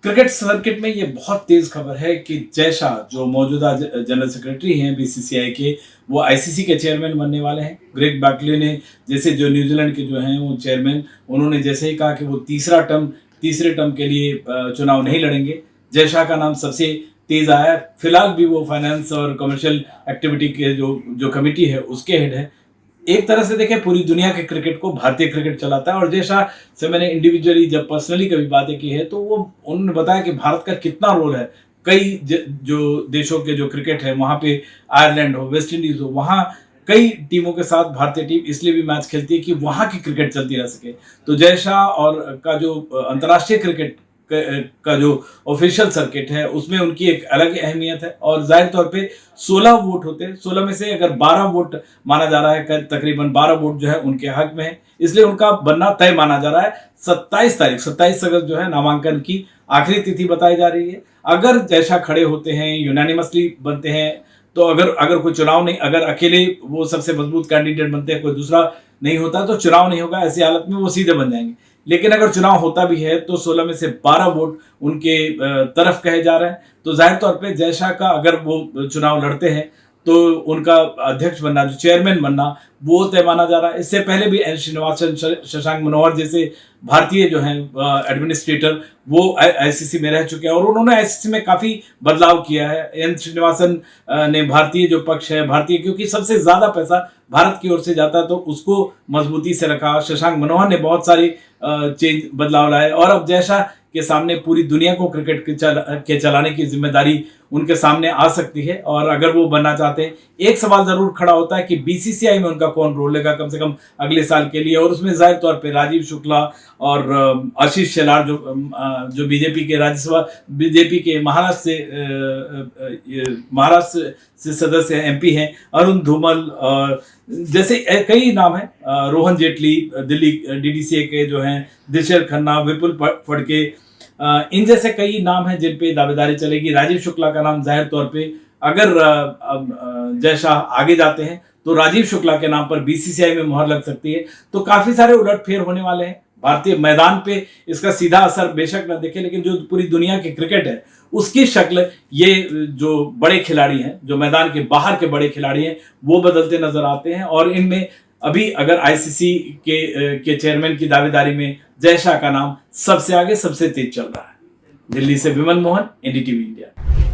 Cricket circuit में ये बहुत तेज खबर है कि जय शाह जो मौजूदा जनरल सेक्रेटरी हैं बीसीसीआई के, वो आईसीसी के चेयरमैन बनने वाले हैं। ग्रेग बैकले ने जैसे जो न्यूजीलैंड के जो हैं वो चेयरमैन, उन्होंने जैसे ही कहा कि वो तीसरे टर्म के लिए चुनाव नहीं लड़ेंगे। जय शाह का नाम सबसे तेज आया है। फिलहाल भी वो फाइनेंस और कमर्शियल एक्टिविटी के जो कमेटी है उसके हेड है। एक तरह से देखें, पूरी दुनिया के क्रिकेट को भारतीय क्रिकेट चलाता है। और जय शाह से मैंने इंडिविजुअली जब पर्सनली कभी बातें की है तो वो उन्होंने बताया कि भारत का कितना रोल है। कई जो देशों के जो क्रिकेट है, वहाँ पे आयरलैंड हो, वेस्ट इंडीज हो, वहाँ कई टीमों के साथ भारतीय टीम इसलिए भी मैच खेलती है कि वहाँ की क्रिकेट चलती रह सके। तो जय शाह और का जो अंतर्राष्ट्रीय क्रिकेट का जो ऑफिशियल सर्किट है उसमें उनकी एक अलग अहमियत है। और जाहिर तौर पे 16 वोट होते हैं, 16 में से अगर 12 वोट माना जा रहा है, तकरीबन 12 वोट जो है उनके हक में है, इसलिए उनका बनना तय माना जा रहा है। 27 अगस्त जो है नामांकन की आखिरी तिथि बताई जा रही है। अगर जैसा खड़े होते हैं, यूनानिमसली बनते हैं, तो अगर कोई चुनाव नहीं, अगर अकेले वो सबसे मजबूत कैंडिडेट बनते हैं, कोई दूसरा नहीं होता तो चुनाव नहीं होगा, ऐसी हालत में वो सीधे बन जाएंगे। लेकिन अगर चुनाव होता भी है तो 16 में से 12 वोट उनके तरफ कहे जा रहे हैं। तो जाहिर तौर पे जय शाह का अगर वो चुनाव लड़ते हैं तो उनका अध्यक्ष बनना, जो चेयरमैन बनना, वो तय माना जा रहा है। इससे पहले भी एन श्रीनिवासन, शशांक मनोहर जैसे भारतीय जो हैं एडमिनिस्ट्रेटर, वो आईसीसी में रह चुके हैं और उन्होंने आईसीसी में काफी बदलाव किया है। एन श्रीनिवासन ने भारतीय जो पक्ष है, भारतीय, क्योंकि सबसे ज्यादा पैसा भारत की ओर से जाता है तो उसको मजबूती से रखा। शशांक मनोहर ने बहुत सारी बदलाव लाए और अब जय शाह के सामने पूरी दुनिया को क्रिकेट के चलाने की जिम्मेदारी उनके सामने आ सकती है। और अगर वो बनना चाहते हैं, एक सवाल जरूर खड़ा होता है कि बीसीसीआई में उनका कौन रोल लेगा कम से कम अगले साल के लिए। और उसमें जाहिर तौर पे राजीव शुक्ला और आशीष शेलार जो बीजेपी के महाराष्ट्र से सदस्य एमपी हैं, अरुण धूमल और जैसे कई नाम हैं, रोहन जेटली दिल्ली डीडीसीए के जो हैं, दिशर खन्ना, विपुल फड़के, इन जैसे कई नाम हैं जिन पे दावेदारी चलेगी। राजीव शुक्ला का नाम जाहिर तौर पे, अगर जय शाह आगे जाते हैं तो राजीव शुक्ला के नाम पर बीसीसीआई में मोहर लग सकती है। तो काफी सारे उलटफेर होने वाले हैं। भारतीय मैदान पे इसका सीधा असर बेशक न दिखे, लेकिन जो पूरी दुनिया की क्रिकेट है उसकी शक्ल, ये जो बड़े खिलाड़ी हैं, जो मैदान के बाहर के बड़े खिलाड़ी हैं, वो बदलते नजर आते हैं। और इनमें अभी अगर आईसीसी के चेयरमैन की दावेदारी में जय शाह का नाम सबसे आगे, सबसे तेज चल रहा है। दिल्ली से विमल मोहन, एनडीटीवी इंडिया।